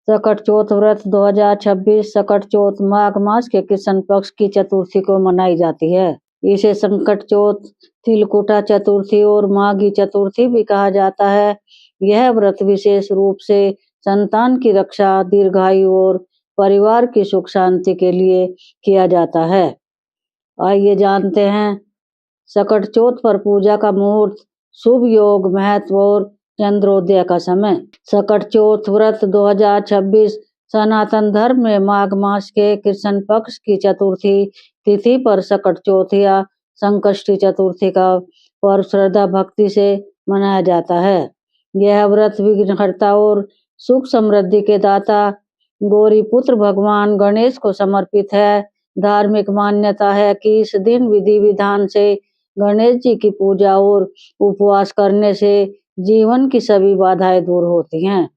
सकट चौथ व्रत 2026 सकट चौथ माघ मास के कृष्ण पक्ष की चतुर्थी को मनाई जाती है। इसे संकट चौथ, तिलकुटा चतुर्थी और माघी चतुर्थी भी कहा जाता है। यह व्रत विशेष रूप से संतान की रक्षा, दीर्घायु और परिवार की सुख शांति के लिए किया जाता है। आइए जानते हैं सकट चौथ पर पूजा का मुहूर्त, शुभ योग, महत्व और चंद्रोदय का समय। सकट चौथ व्रत 2026 सनातन धर्म में माघ मास के कृष्ण पक्ष की चतुर्थी तिथि पर सकट चौथ या संकष्टी चतुर्थी का पर्व श्रद्धा भक्ति से मनाया जाता है। यह व्रत विघ्नहर्ता और सुख समृद्धि के दाता गौरी पुत्र भगवान गणेश को समर्पित है। धार्मिक मान्यता है कि इस दिन विधि विधान से गणेश जी की पूजा और उपवास करने से जीवन की सभी बाधाएं दूर होती हैं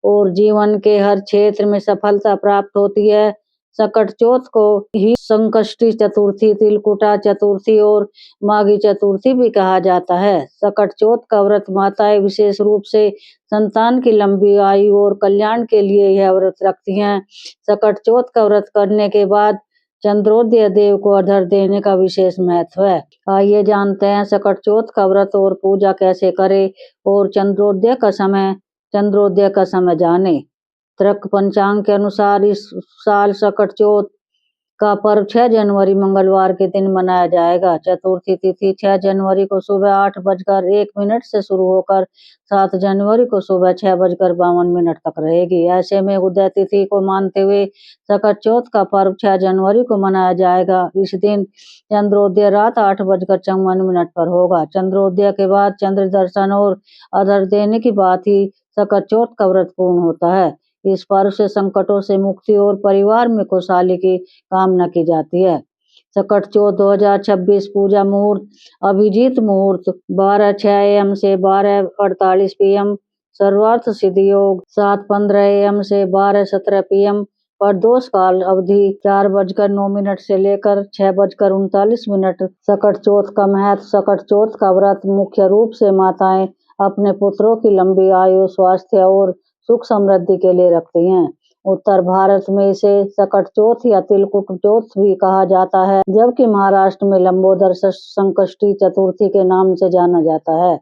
और जीवन के हर क्षेत्र में सफलता प्राप्त होती है। सकट चौथ को ही संकष्टी चतुर्थी, तिलकुटा चतुर्थी और माघी चतुर्थी भी कहा जाता है। सकट चौथ का व्रत माताएं विशेष रूप से संतान की लंबी आयु और कल्याण के लिए यह व्रत रखती हैं। सकट चौथ का व्रत करने के बाद चंद्रोदय देव को अर्घ्य देने का विशेष महत्व है। आइए जानते हैं सकट चौथ का व्रत और पूजा कैसे करें और चंद्रोदय का समय जाने। त्रक पंचांग के अनुसार इस साल सकट चौथ का पर्व 6 जनवरी मंगलवार के दिन मनाया जाएगा। चतुर्थी तिथि 6 जनवरी को सुबह 8:01 से शुरू होकर 7 जनवरी को सुबह 6:52 तक रहेगी। ऐसे में उदय तिथि को मानते हुए सकट चौथ का पर्व 6 जनवरी को मनाया जाएगा। इस दिन चंद्रोदय रात 8:54 पर होगा। चंद्रोदय के बाद चंद्र दर्शन और अर्घ्य देने की बात ही सकट चौथ का व्रत पूर्ण होता है। इस पर्व से संकटों से मुक्ति और परिवार में खुशहाली की कामना की जाती है। सकट चौथ 2026 पूजा मुहूर्त, अभिजीत मुहूर्त 12:06 AM से 12:48 PM, सर्वार्थ सिद्धि योग 7:15 AM से 12:17 PM, प्रदोष काल अवधि 4:09 से लेकर 6:39। सकट चौथ का महत्व। सकट चौथ का व्रत मुख्य रूप से माताएं अपने पुत्रों की लंबी आयु, स्वास्थ्य और सुख समृद्धि के लिए रखती हैं। उत्तर भारत में इसे सकट चौथ या तिलकुट चौथ भी कहा जाता है, जबकि महाराष्ट्र में लंबोदर संकष्टी चतुर्थी के नाम से जाना जाता है।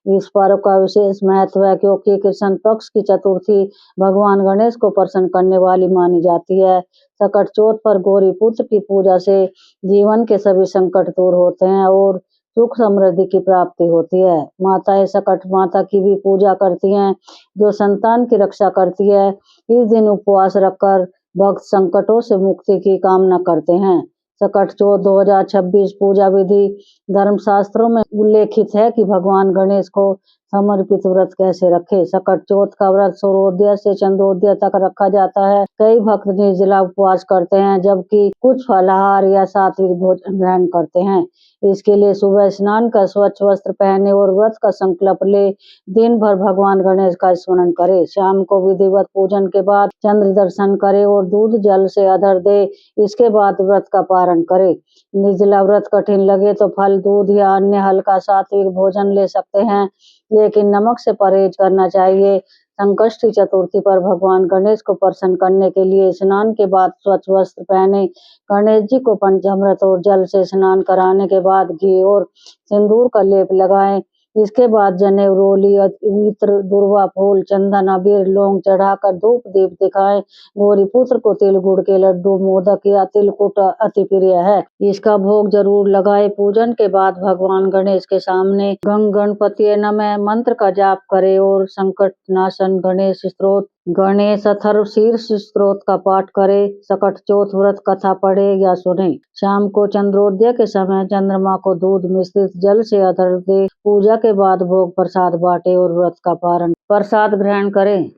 इस पर्व का विशेष महत्व है क्योंकि कृष्ण पक्ष की चतुर्थी भगवान गणेश को प्रसन्न करने वाली मानी जाती है। सकट चौथ पर गौरी पुत्र की पूजा से जीवन के सभी संकट दूर होते हैं और सुख समृद्धि की प्राप्ति होती है। माताएं सकट माता की भी पूजा करती हैं, जो संतान की रक्षा करती है। इस दिन उपवास रखकर भक्त संकटों से मुक्ति की कामना करते हैं। सकट चौथ 2026 पूजा विधि। धर्मशास्त्रों में उल्लेखित है कि भगवान गणेश को समर्पित व्रत कैसे रखें। सकट चौथ का व्रत सूर्योदय से चंद्रोदय तक रखा जाता है। कई भक्त निर्जला उपवास करते हैं, जबकि कुछ फलाहार या सात्विक भोजन ग्रहण करते हैं। इसके लिए सुबह स्नान कर स्वच्छ वस्त्र पहने और व्रत का संकल्प ले दिन भर भगवान गणेश का स्मरण करे। शाम को विधिवत पूजन के बाद चंद्र दर्शन करे और दूध जल से अर्घ्य दे। इसके बाद व्रत का पारण करे। निर्जला व्रत कठिन लगे तो फल, दूध या अन्य हल्का सात्विक भोजन ले सकते हैं, लेकिन नमक से परहेज करना चाहिए। संकष्टी चतुर्थी पर भगवान गणेश को प्रसन्न करने के लिए स्नान के बाद स्वच्छ वस्त्र पहने गणेश जी को पंचामृत और जल से स्नान कराने के बाद घी और सिंदूर का लेप लगाएं। इसके बाद जनेऊ, रोली, इत्र, दुर्वा फूल, चंदन, अबीर, लौंग चढ़ाकर धूप दीप दिखाएं। गौरी पुत्र को तिल गुड़ के लड्डू, मोदक या तिलकुट अति प्रिय है, इसका भोग जरूर लगाए। पूजन के बाद भगवान गणेश के सामने गंग गणपति नमः मंत्र का जाप करे और संकट नाशन गणेश स्तोत्र, गणेश अथर्व शीर्ष स्तोत्र का पाठ करे। सकट चौथ व्रत कथा पढ़े या सुने। शाम को चंद्रोदय के समय चंद्रमा को दूध मिश्रित जल से अर्घ्य दे। पूजा के बाद भोग प्रसाद बांटे और व्रत का पारण प्रसाद ग्रहण करें।